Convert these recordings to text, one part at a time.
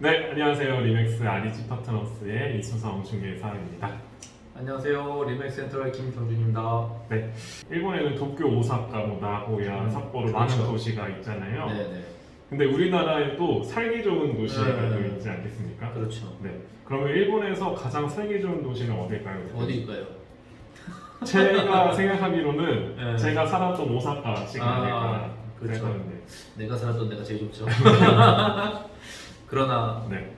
네, 안녕하세요. 리맥스 아리지 파트너스의 이수성 중개사입니다. 안녕하세요. 리맥 센트럴 김경준입니다. 네, 일본에는 도쿄, 오사카, 뭐 나고야, 삿포로 많은 그렇죠. 도시가 있잖아요. 네네. 근데 우리나라에도 살기 좋은 도시가 네. 또 있지 않겠습니까? 그렇죠. 네, 그러면 일본에서 가장 살기 좋은 도시는 어딜까요? 어디일까요? 제가 생각하기로는 네. 제가 살았던 오사카시가 아닐까 그렇죠. 생각하는데. 내가 살았던 데가 제일 좋죠. 그러나 네,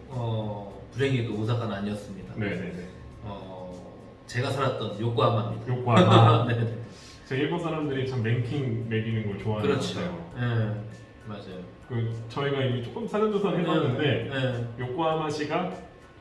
불행히도 오사카는 아니었습니다. 네, 네, 네. 제가 살았던 요코하마입니다. 요코하마. 네네. 제 일본 사람들이 참 랭킹 매기는 걸 좋아하는 것 그렇죠. 같아요. 네, 맞아요. 저희가 이미 조금 사전조사 해봤는데 네. 요코하마시가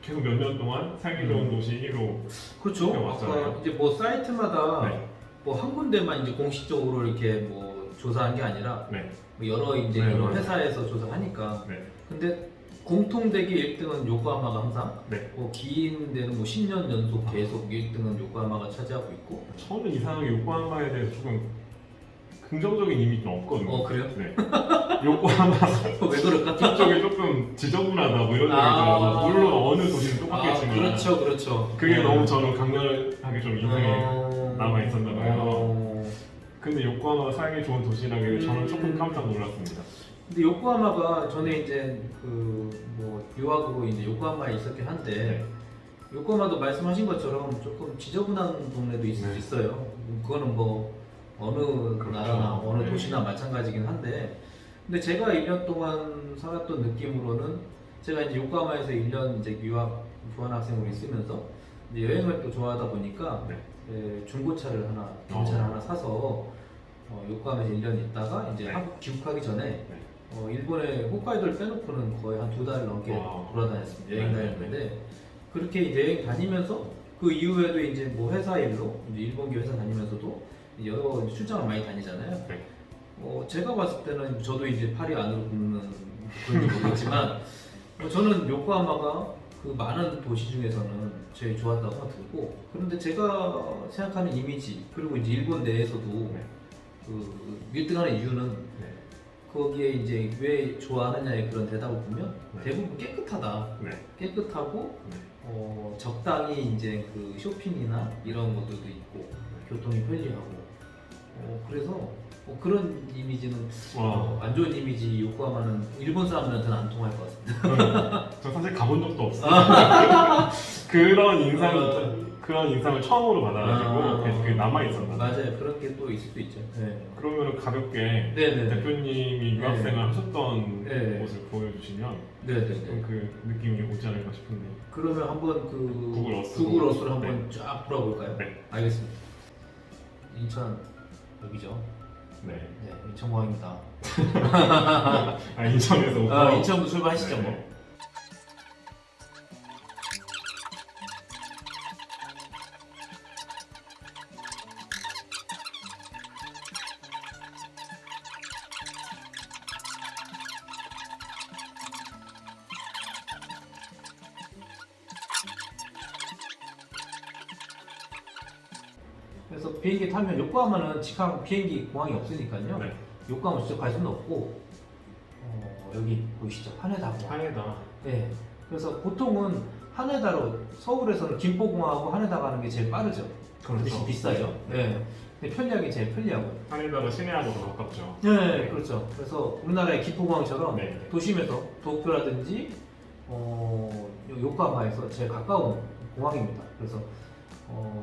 계속 몇 년 동안 살기 좋은 도시 1호. 그렇죠. 맞잖아요. 아까 이제 뭐 사이트마다 네. 뭐 한 군데만 이제 공식적으로 이렇게 뭐 조사한 게 아니라 네. 뭐 여러 이제 네, 여러 맞아요. 회사에서 조사하니까. 네. 근데 공통되게 1등은 요코하마가 항상 네. 뭐 긴 데는 뭐 10년 연속 계속 1등은 요코하마가 차지하고 있고. 저는 이상하게 요코하마에 대해서 조금 긍정적인 이미지는 없거든요. 그래요? 네. 요코하마 왜 그럴까? 뒤쪽에 조금 지저분하다 뭐 이런 얘기 아. 들어서 물론 어느 도시는 똑같겠지만 그렇죠. 그게 네. 너무 저는 강렬하게 좀 인상에 남아 있었나 봐요. 근데 요코하마가 살기 좋은 도시라길래 저는 조금 깜짝 놀랐습니다. 근데 요코하마가 전에 이제 그 뭐 유학으로 이제 요코하마에 있었긴 한데 네. 요코하마도 말씀하신 것처럼 조금 지저분한 동네도 있을 수 네. 있어요. 그거는 뭐 어느 그렇죠. 나라나 어느 네. 도시나 마찬가지긴 한데, 근데 제가 1년 동안 살았던 느낌으로는 제가 이제 요코하마에서 1년 이제 유학 교환학생으로 있으면서 이제 여행을 또 좋아하다 보니까 네. 중고차를 빈차를 어. 하나 사서 요코하마에서 1년 있다가 이제 네. 한국 귀국하기 전에 네. 일본의 홋카이도를 빼놓고는 거의 한 2달 넘게 와. 돌아다녔습니다. 여행 네. 다녔는데, 그렇게 이제 여행 다니면서 그 이후에도 이제 뭐 회사 일로 이제 일본계 회사 다니면서도 여러 출장을 많이 다니잖아요. 네. 제가 봤을 때는 저도 이제 팔이 안으로 굽는 그런지 모르겠지만 저는 요코하마가 그 많은 도시 중에서는 제일 좋았다고 들고, 그런데 제가 생각하는 이미지 그리고 이제 일본 내에서도 네. 그 1등하는 이유는 네. 거기에 이제 왜 좋아하느냐의 그런 대답을 보면 네. 대부분 깨끗하다. 네. 깨끗하고 네. 적당히 이제 그 쇼핑이나 이런 것들도 있고 교통이 편리하고 그래서 그런 이미지는 와. 안 좋은 이미지 요코하마는 일본 사람들한테는 안 통할 것 같습니다. 저 사실 가본 적도 없어요. 그런 인상을 처음으로 받아가지고 그게 남아 있었나. 맞아요. 그런 게 또 있을 수 있죠. 네. 그러면 가볍게 네네. 대표님이 유학생활 네. 하셨던 네. 곳을 보여주시면 네네네. 좀 그 느낌이 오지 않을까 싶은데. 그러면 한번 그 구글 어스로. 구글 어스로 한번 쫙 돌아볼까요? 네. 알겠습니다. 인천 여기죠. 네. 네, 인천공항입니다. 인천에서 인천부터 출발하시죠. 네. 뭐. 그래서 비행기 타면 요코하마는 직항 비행기 공항이 없으니까요. 네. 요코하마 직접 갈 수는 없고 여기 보이시죠? 하네다 공항. 하네다. 네. 그래서 보통은 하네다로 서울에서는 김포공항하고 하네다 가는 게 제일 빠르죠. 그렇죠. 대신 비싸요. 네. 근데 편리하게 제일 편리하고. 하네다가 시내하고 더 가깝죠. 네, 그렇죠. 그래서 우리나라의 김포공항처럼 네. 도심에서 도쿄라든지 요코하마에서 제일 가까운 공항입니다. 그래서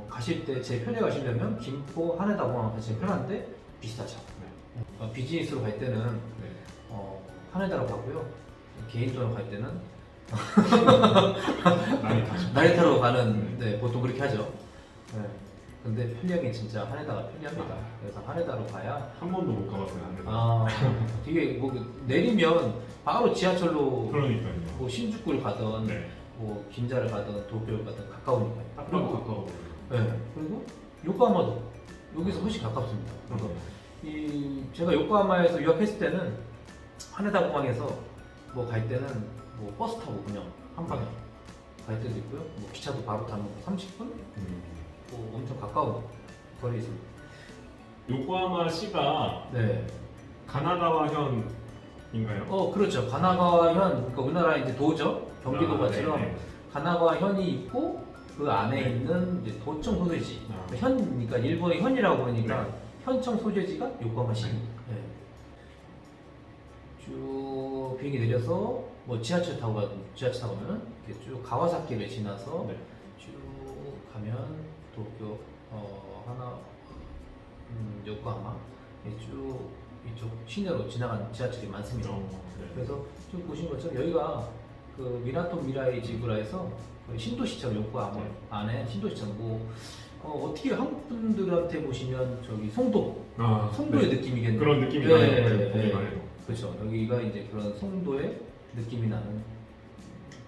가실 때 제일 편히 가시려면 김포 하네다 공항이 제일 편한데 비싸죠. 비즈니스로 갈 때는 네. 하네다로 가고요. 개인적으로 갈 때는 나리타. 나리타로 가는, 네, 보통 그렇게 하죠. 네. 근데 편리하게 진짜 하네다가 편리합니다. 그래서 하네다로 가야 한 번도 못 가봤어요, 하네다. 되게 뭐 내리면 바로 지하철로 그러니까요. 뭐 신주쿠를 가든 네. 뭐 긴자를 가든 도쿄를 가든 가까우니까요. 딱 봐도 가까워. 네. 그리고 요코하마도 여기서 훨씬 가깝습니다. 그래서 제가 요코하마에서 유학했을 때는 하네다 공항에서 뭐 갈 때는 뭐 버스 타고 그냥 한 방에 갈 때도 있고요. 뭐 기차도 바로 타면 30분? 뭐 엄청 가까운 거리에 있습니다. 요코하마 시가 네. 가나다와 현 그렇죠. 가나가와현, 그러니까 우리나라 이제 도죠. 경기도가처럼 네. 가나가와현이 있고 그 안에 네. 있는 이제 도청 소재지. 아. 그러니까 일본의 현이라고 그러니까 네. 현청 소재지가 요코하마시. 네. 쭉 비행기 내려서 뭐 지하철 타고 가면 이렇게 쭉 가와사키를 지나서 네. 쭉 가면 도쿄 요코하마 쭉 이쪽 시내로 지나간 지하철이 많습니다. 네. 그래서 쭉 보신 것처럼 여기가 그 미나토 미라이 지구라에서 신도시처럼 요코하마 네. 안에 신도시처럼 뭐 어떻게 한국 분들한테 보시면 저기 송도의 네. 느낌이겠네요. 그런 느낌이 네, 나요. 네, 보기만 네. 해도. 그렇죠. 여기가 이제 그런 송도의 느낌이 나는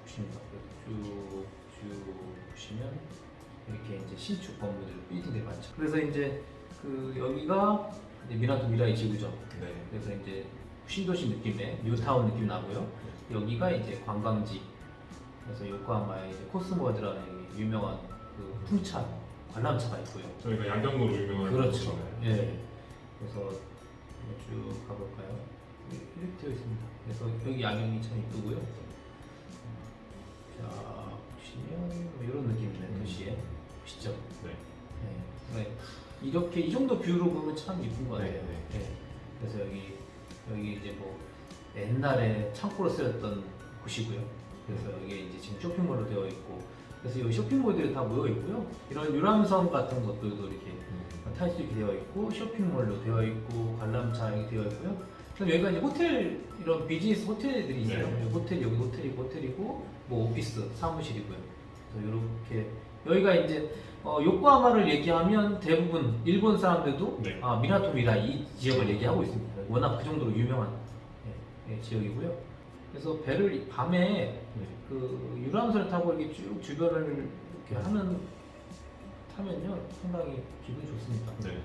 곳입니다. 쭉 보시면 이렇게 이제 신축 건물들, 빌딩들이 많죠. 그래서 이제 그 여기가 이제 미나토 미라이 지구죠. 네. 그래서 이제 신도시 느낌의 뉴타운 느낌 나고요. 여기가 이제 관광지. 그래서 요코하마에 이제 코스모드라는 유명한 그 풍차 관람차가 있고요. 저희가 야경으로 유명한 그렇죠. 곳이잖아요. 예. 그래서 쭉 가볼까요? 이렇게 되어 있습니다. 그래서 여기 야경이 참 이쁘고요. 자 보시면 뭐 이런 느낌이네요. 도시에 보시죠. 네. 네. 이렇게 이 정도 뷰로 보면 참 이쁜 거 같아요. 네, 네. 그래서 여기 이제 뭐 옛날에 창고로 쓰였던 곳이고요. 그래서 여기 이제 지금 쇼핑몰로 되어 있고, 그래서 여기 쇼핑몰들이 다 모여 있고요. 이런 유람선 같은 것들도 이렇게 탈 수 있게 되어 있고, 쇼핑몰로 되어 있고, 관람차 이렇게 되어 있고요. 그럼 여기가 이제 호텔, 이런 비즈니스 호텔들이 있어요. 네. 여기 호텔이고, 뭐 오피스, 사무실이고요. 그래서 이렇게 여기가 이제 요코하마를 얘기하면 대부분 일본 사람들도 네. 미나토 미라이 이 지역을 얘기하고 있습니다. 워낙 그 정도로 유명한 지역이고요. 그래서 배를 밤에 네. 그 유람선을 타고 이렇게 쭉 주변을 이렇게 타면요 상당히 기분이 좋습니다. 네.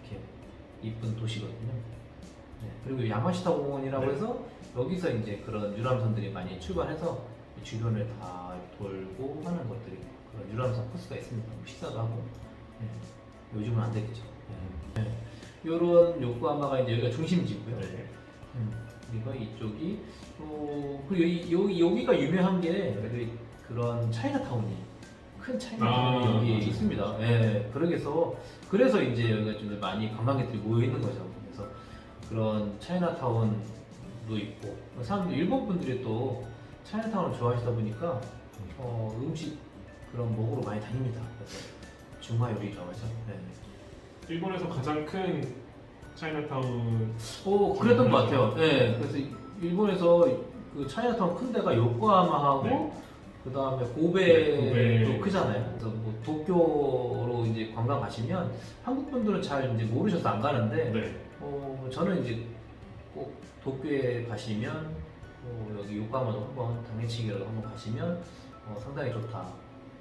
이렇게 이쁜 도시거든요. 네. 그리고 야마시타 공원이라고 네. 해서 해서 여기서 이제 그런 유람선들이 많이 출발해서 주변을 다 돌고 하는 것들이 그런 유람선 코스가 있습니다. 식사도 하고. 네. 요즘은 안 되겠죠. 네. 이런 요코하마가 이제 여기가 중심지고요. 네. 그리고 이쪽이 그리고 여기가 유명한 게 그런 차이나타운이 큰 차이나타운이 여기 맞아요. 있습니다. 예, 그래서 이제 여기가 좀 많이 관광객들이 모여 있는 거죠. 그래서 그런 차이나타운도 있고 사람들 일본 분들이 또 차이나타운을 좋아하시다 보니까 음식 그런 먹으러 많이 다닙니다. 그래서 중화 요리라고 하죠. 네. 일본에서 가장 큰 차이나타운. 그랬던 것 같아요. 네, 그래서 일본에서 그 차이나타운 큰 데가 요코하마하고 네. 그 다음에 네, 고베도 고베. 크잖아요. 그래서 뭐 도쿄로 이제 관광 가시면 한국 분들은 잘 이제 모르셔서 안 가는데 네. 저는 이제 꼭 도쿄에 가시면 여기 요코하마도 한번 당일치기라도 한번 가시면 상당히 좋다.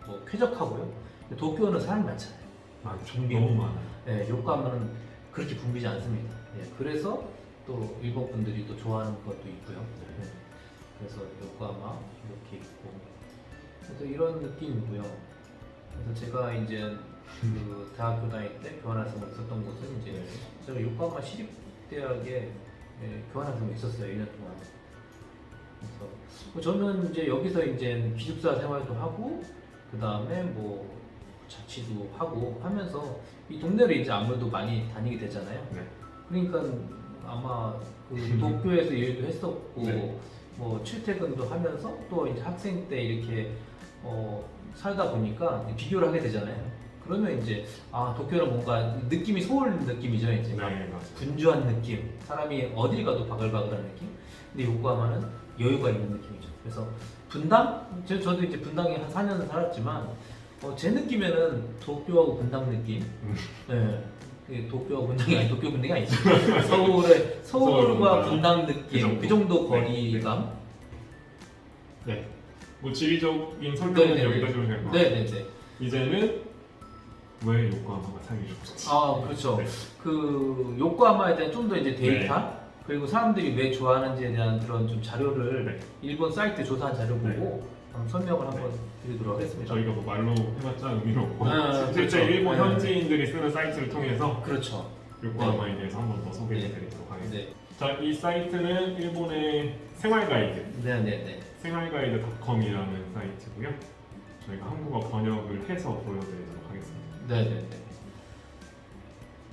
뭐 쾌적하고요. 근데 도쿄는 사람이 많잖아요. 너무 많아요. 네, 요코하마는 그렇게 붐비지 않습니다. 그래서 또 일본 분들이 또 좋아하는 것도 있고요. 네. 그래서 요코하마 이렇게 있고, 그래서 이런 느낌이고요. 그래서 제가 이제 그 대학교 다닐 때 교환학생으로 있었던 곳은 이제 제가 요코하마 시립대학에 교환학생으로 있었어요. 2년 동안. 그래서 저는 이제 여기서 이제 기숙사 생활도 하고, 그 다음에 뭐 자취도 하고 하면서 이 동네를 이제 아무래도 많이 다니게 되잖아요. 네. 그러니까 아마 그 도쿄에서 일도 했었고 네. 뭐 출퇴근도 하면서 또 이제 학생 때 이렇게 살다 보니까 비교를 하게 되잖아요. 그러면 이제 도쿄는 뭔가 느낌이 서울 느낌이죠. 이제 막 네, 맞아요. 분주한 느낌, 사람이 어딜 가도 바글바글한 느낌. 근데 요코하마는 여유가 있는 느낌이죠. 그래서 분당? 저도 이제 분당에 한 4년 살았지만 제 느낌에는 도쿄하고 분당 느낌. 네. 그게 도쿄하고 분당이 아니 도쿄 분당이 아니지. 서울과 분당 느낌. 그 정도 거리감. 네. 뭐 지리적인 설명은 네네네. 여기까지로 될 것 같아요. 네네네. 이제는 왜 요코하마가 살기 좋을지. 그렇죠. 네. 그 요코하마에 대한 좀 더 이제 데이터 그리고 사람들이 왜 좋아하는지에 대한 그런 좀 자료를 네. 일본 사이트 조사한 자료 보고 한번 설명을 한번 드리도록 하겠습니다. 저희가 뭐 말로 해봤자 의미가 없고 실제 그렇죠. 일본 네. 현지인들이 쓰는 사이트를 통해서 그렇죠. 요코하마에 대해서 한 번 더 소개해 네. 드리도록 하겠습니다. 네. 자, 이 사이트는 일본의 생활가이드, 네네네. 생활가이드.com이라는 사이트고요. 저희가 한국어 번역을 해서 보여드리도록 하겠습니다. 네네네.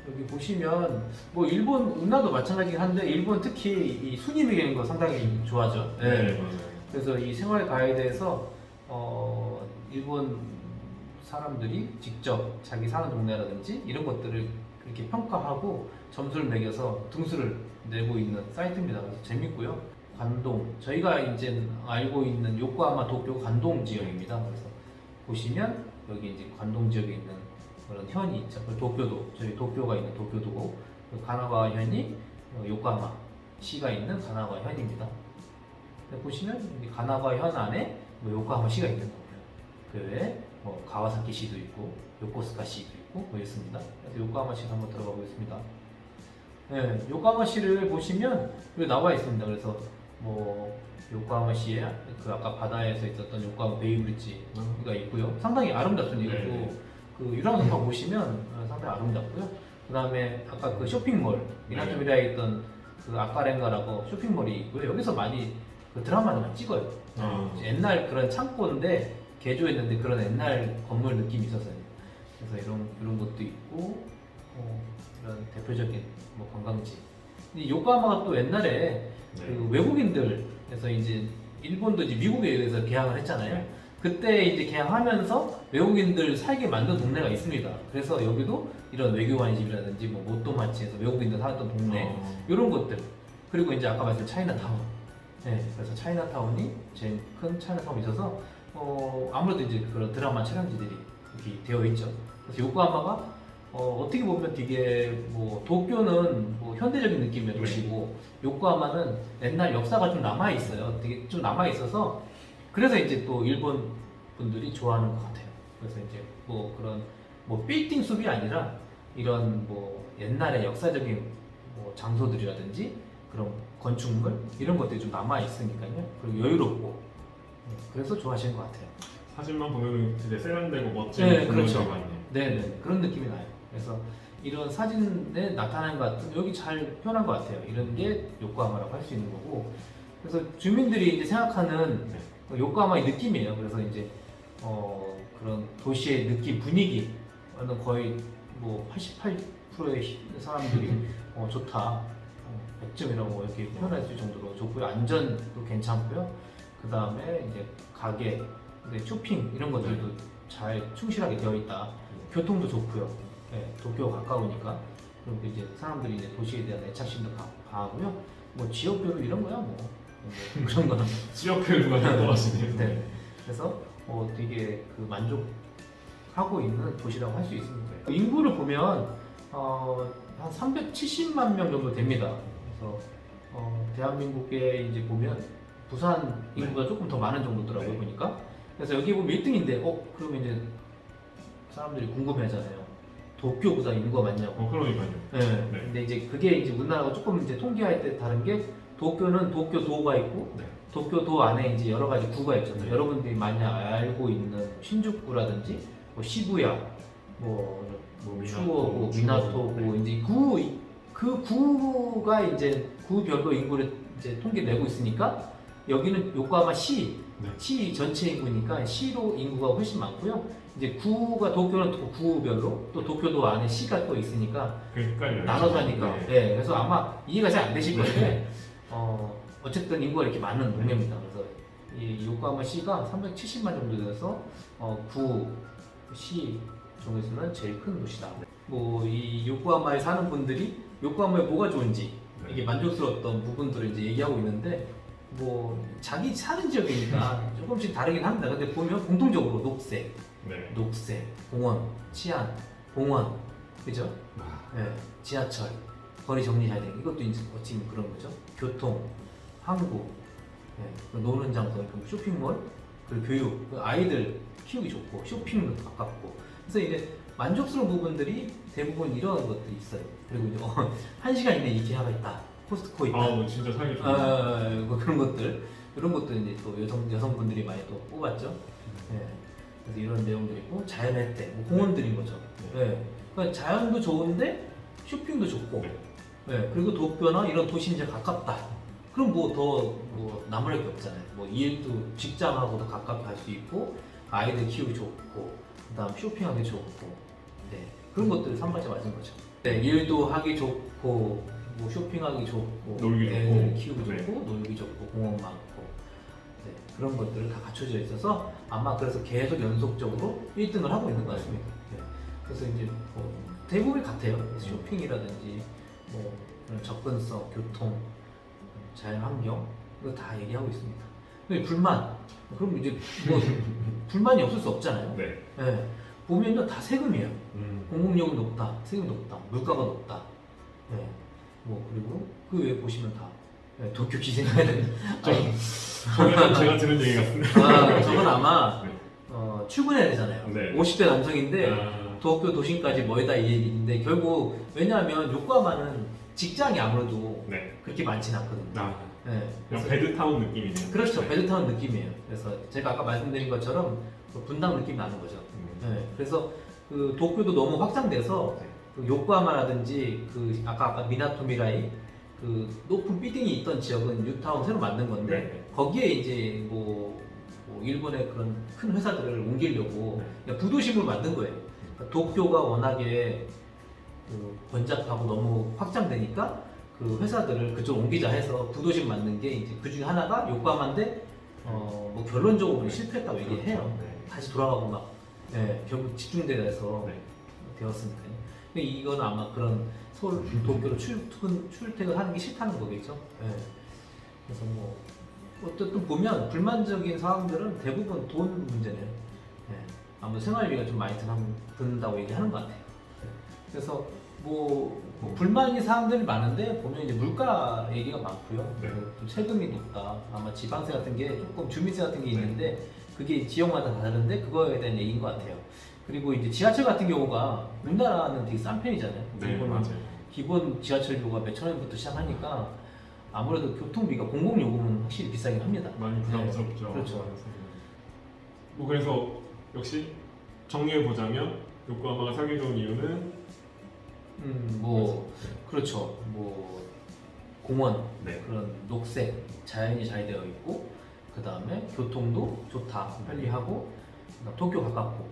여기 보시면 뭐 일본 운하도 마찬가지긴 한데 일본 특히 이 순위 매기는 거 상당히 좋아하죠. 맞아요. 그래서 이 생활 가이드에서 일본 사람들이 직접 자기 사는 동네라든지 이런 것들을 이렇게 평가하고 점수를 매겨서 등수를 내고 있는 사이트입니다. 그래서 재밌고요. 관동, 저희가 이제 알고 있는 요코하마 도쿄 관동 지역입니다. 그래서 보시면 여기 이제 관동 지역에 있는 그런 현이 있죠. 도쿄도, 저희 도쿄가 있는 도쿄도고, 가나가와 현이 요코하마 시가 있는 가나가와 현입니다. 보시면 여기 가나가와 현 안에 뭐 요코하마 시가 있는 거고요. 그 외에 뭐 가와사키 시도 있고, 요코스카 시도 있고, 뭐 있습니다. 그래서 요코하마 시를 한번 들어가 보겠습니다. 네, 요코하마 시를 보시면 여기 나와 있습니다. 그래서 뭐 요코하마 시에 그 아까 바다에서 있었던 요코하마 베이브리지가 있고요. 상당히 아름답습니다. 네. 그 유람선 보시면 상당히 아름답고요. 그 다음에 아까 그 쇼핑몰 미나토미라에 있던 그 아카렌가라고 쇼핑몰이 있고요. 여기서 많이 그 드라마를 많이 찍어요. 옛날 그런 창고인데 개조했는데 그런 옛날 건물 느낌이 있었어요. 그래서 이런 것도 있고 이런 대표적인 뭐 관광지. 이 요코하마가 또 옛날에 그 외국인들에서 이제 일본도 이제 미국에 의해서 개항을 했잖아요. 그때 이제 개항하면서 외국인들 살게 만든 동네가 있습니다. 그래서 여기도 이런 외교관집이라든지 뭐 모토마치에서 외국인들 살았던 동네 이런 것들, 그리고 이제 아까 말씀드린 차이나타운. 네, 그래서 차이나타운이 제일 큰 차이나타운이 있어서 아무래도 이제 그런 드라마 촬영지들이 이렇게 되어 있죠. 그래서 요코하마가 어떻게 보면 되게 뭐 도쿄는 뭐 현대적인 느낌의 도시고 요코하마는 옛날 역사가 좀 남아 있어요. 되게 좀 남아 있어서 그래서 이제 또 일본 분들이 좋아하는 것 같아요. 그래서 이제 뭐 그런 뭐 빌딩 숲이 아니라 이런 뭐 옛날의 역사적인 뭐 장소들이라든지 그런 건축물 이런 것들이 좀 남아 있으니까요. 그리고 여유롭고 그래서 좋아하시는 것 같아요. 사진만 보면 되게 세련되고 멋진 네, 그렇죠. 분위기가 있네요. 네, 그런 느낌이 나요. 그래서 이런 사진에 나타나는 것 같은 여기 잘 표현한 것 같아요. 이런 게 요코하마라고 할 수 있는 거고. 그래서 주민들이 이제 생각하는 요코하마의 느낌이에요. 그래서 이제 그런 도시의 느낌, 분위기는 거의 뭐 88%의 사람들이 좋다, 100점이라고 이렇게 표현할 수 있을 정도로 좋고요. 안전도 괜찮고요. 그 다음에 이제 가게, 쇼핑 이런 것들도 잘 충실하게 되어 있다. 교통도 좋고요. 네, 도쿄가 가까우니까. 그리고 이제 사람들이 이제 도시에 대한 애착심도 강하고요. 뭐 지역별로 이런 거야 뭐 그런 거는 지역별로가 좋아하시네요. 네. 그래서 되게 그 만족하고 있는 도시라고 할 수 있습니다. 인구를 보면 한 370만 명 정도 됩니다. 그래서 대한민국에 이제 보면 부산 인구가 조금 더 많은 정도더라고요. 네. 보니까. 그래서 여기 보면 1등인데 그러면 이제 사람들이 궁금해하잖아요. 도쿄 부산 인구가 많냐고. 그러니까요. 네. 네. 근데 이제 그게 이제 우리나라가 조금 이제 통계할 때 다른 게 도쿄는 도쿄도가 있고 네. 도쿄도 안에 이제 여러 가지 구가 있죠. 네. 여러분들이 많이 알고 있는 신주쿠라든지 뭐 시부야, 뭐 추오고, 미나토고 이제 그 구가 이제 구별로 인구를 이제 통계 내고 있으니까 여기는 요코하마 시 전체 인구니까 시로 인구가 훨씬 많고요. 이제 구가 도쿄는 또 구별로 또 도쿄도 안에 시가 또 있으니까 헷갈려요. 나눠서 하니까. 네. 네, 그래서 아마 이해가 잘 안 되실 건데 어쨌든 인구가 이렇게 많은 동네입니다. 그래서 이 요코하마 시가 370만 정도 돼서 구, 시 중에서는 제일 큰 도시다. 뭐 이 요코하마에 사는 분들이 요코하마에 뭐가 좋은지 이게 만족스러웠던 부분들을 이제 얘기하고 있는데 뭐 자기 사는 지역이니까 조금씩 다르긴 합니다. 근데 보면 공통적으로 녹색, 공원, 치안, 공원, 그죠? 네, 지하철, 거리 정리 잘 되는 이것도 이제 어찌면 그런 거죠. 교통, 항구, 노는 장소, 쇼핑몰, 그리고 교육, 아이들 키우기 좋고 쇼핑도 가깝고. 그래서 이제 만족스러운 부분들이 대부분 이런 것들이 있어요. 그리고 이제 1시간 이내에 이케아가 있다, 코스트코 있다. 진짜 살기 좋다. 뭐 그런 것들, 이런 것도 이제 또 여성분들이 많이 또 뽑았죠. 그래서 이런 내용들이 있고 자연 혜택, 뭐 공원들인 거죠. 그러니까 자연도 좋은데 쇼핑도 좋고 네, 그리고 도쿄나 이런 도시 이제 가깝다. 그럼 뭐 더 뭐 나무랄 게 없잖아요. 뭐 일도 직장하고도 가깝게 할 수 있고 아이들 키우기 좋고 그다음 쇼핑하기 좋고 네, 그런 것들을 삼바자 맞은 거죠. 네, 일도 하기 좋고 뭐 쇼핑하기 좋고 놀기 애들 좋고. 키우기 네. 좋고 놀기 좋고 공원 많고 네, 그런 것들을 다 갖춰져 있어서 아마 그래서 계속 연속적으로 1등을 하고 있는 것 같습니다. 네, 그래서 이제 뭐 대부분 같아요. 쇼핑이라든지 뭐 그런 접근성, 교통, 자연환경 이거 다 얘기하고 있습니다. 근데 불만 그럼 이제 뭐 불만이 없을 수 없잖아요. 네. 네, 보면요 다 세금이에요. 음. 공공요금 높다, 세금이 높다, 물가가 높다. 네, 뭐 그리고 그 외에 보시면 다 네, 도쿄 기생하는 저는 제가 들은 얘기 같은데. 저건 아마 네. 출근해야 되잖아요. 네. 50대 남성인데 아, 도쿄 도심까지 뭐이다 이 얘기인데 결국 왜냐하면 요코하마는 직장이 아무래도 네. 그렇게 많지는 않거든요. 아, 네, 그냥 그래서 베드타운 느낌이네요. 그렇죠. 네. 베드타운 느낌이에요. 그래서 제가 아까 말씀드린 것처럼 그 분당 느낌이 나는 거죠. 네, 그래서 그 도쿄도 너무 확장돼서 네. 그 요코하마라든지 그 아까 미나토미라이 그 높은 빌딩이 있던 지역은 뉴타운 새로 만든 건데 네. 거기에 이제 뭐 일본의 그런 큰 회사들을 옮기려고 네. 그냥 부도심을 만든 거예요. 그러니까 도쿄가 워낙에 그 번잡하고 너무 확장되니까 그 회사들을 그쪽 옮기자 해서 부도심 만든 게 이제 그 중에 하나가 요코하마인데 뭐 결론적으로 실패했다고 얘기해요. 네. 다시 돌아가고 막 결국 집중돼서 네. 되었으니까요. 근데 이건 아마 그런 서울 도쿄로 출퇴근하는 게 싫다는 거겠죠. 네. 그래서 뭐 어쨌든 보면 불만적인 사항들은 대부분 돈 문제네요. 네. 아무 생활비가 좀 많이 든다고 얘기하는 것 같아요. 네. 그래서 뭐 불만이 사항들이 많은데 보면 이제 물가 얘기가 많고요. 네. 좀 세금이 높다. 아마 지방세 같은 게 조금 주민세 같은 게 네. 있는데 그게 지역마다 다 다른데 그거에 대한 얘기인 것 같아요. 그리고 이제 지하철 같은 경우가 우리나라는 되게 싼 편이잖아요. 네, 일본은 맞아요. 기본 지하철료가 몇천 원부터 시작하니까 아무래도 교통비가 공공요금은 확실히 비싸긴 합니다. 많이 부담스럽죠. 그렇죠. 뭐 그래서 역시 정리해 보자면 요코하마가 살기 좋은 이유는 뭐 그렇죠. 뭐 공원 네. 그런 녹색 자연이 잘 되어 있고 그 다음에 교통도 좋다 편리하고 그다음 도쿄 가깝고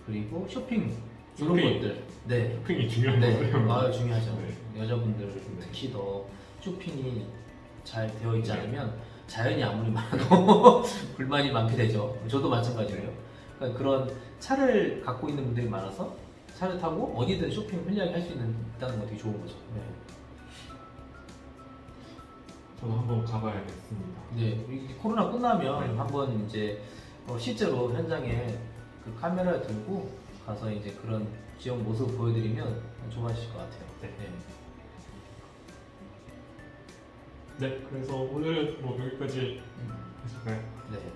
그리고 쇼핑 이런 쇼핑. 것들 네. 쇼핑이 중요한 네, 거예요. 아 중요하죠. 네. 여자분들 네. 특히 더 쇼핑이 잘 되어 있지 않으면 자연이 아무리 많아도 불만이 많게 되죠. 저도 마찬가지고요. 그러니까 그런 차를 갖고 있는 분들이 많아서 차를 타고 어디든 쇼핑 편리하게 할 수 있다는 거 되게 좋은 거죠. 네. 저도 한번 가봐야겠습니다. 네, 이 코로나 끝나면 네. 한번 이제 실제로 현장에 그 카메라 들고 가서 이제 그런 지역 모습 보여드리면 좋아하실 것 같아요. 네. 네. 네, 그래서 오늘은 뭐 여기까지 하실까요?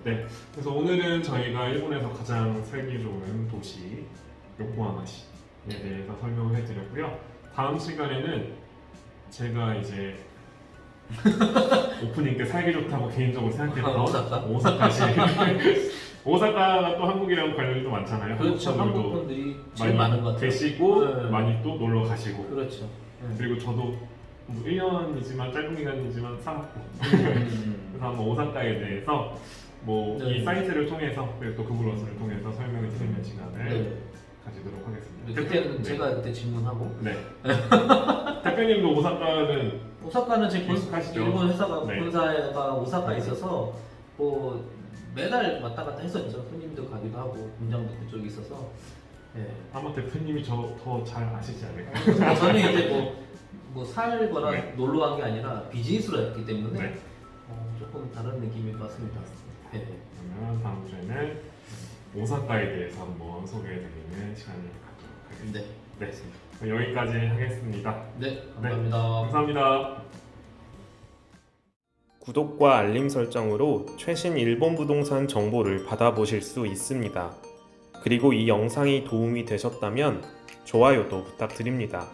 네. 그래서 오늘은 저희가 일본에서 가장 살기 좋은 도시 요코하마시에 대해서 설명을 해드렸고요. 다음 시간에는 제가 이제 오프닝 때 살기 좋다고 개인적으로 생각했던 오사카? 오사카시. 오사카가 또 한국이랑 관련이 또 많잖아요. 그렇죠. 한국 한국 분들도 분들이 제일 많이 많은 것 같아요. 계시고 네. 많이 또 놀러 가시고 그렇죠. 그리고 저도 뭐 1년이지만 짧은 기간이지만 살았고 그래서 한번 오사카에 대해서 뭐 이 네. 사이트를 통해서 그리고 또 구글어스를 통해서 설명을 드리는 시간을 네. 가지도록 하겠습니다. 그때는 네. 제가 그때 질문하고 네. 대표님도 오사카는 오사카는 제 익숙하시죠? 일본 회사가 네. 본사가 오사카에 있어서 뭐 매달 왔다 갔다 했었죠. 손님도 가기도 하고 공장도 그쪽에 있어서. 네. 아마 대표님이 저 더 잘 아시지 않을까요? 저는 이제 뭐 살거나 네. 놀러 간 게 아니라 비즈니스로 했기 때문에 네. 조금 다른 느낌일 것 같습니다. 네. 그러면 다음 주에는 오사카에 대해서 한번 소개해드리는 시간을 갖도록 하겠습니다. 네. 네. 그럼 여기까지 하겠습니다. 네, 감사합니다. 감사합니다. 구독과 알림 설정으로 최신 일본 부동산 정보를 받아보실 수 있습니다. 그리고 이 영상이 도움이 되셨다면 좋아요도 부탁드립니다.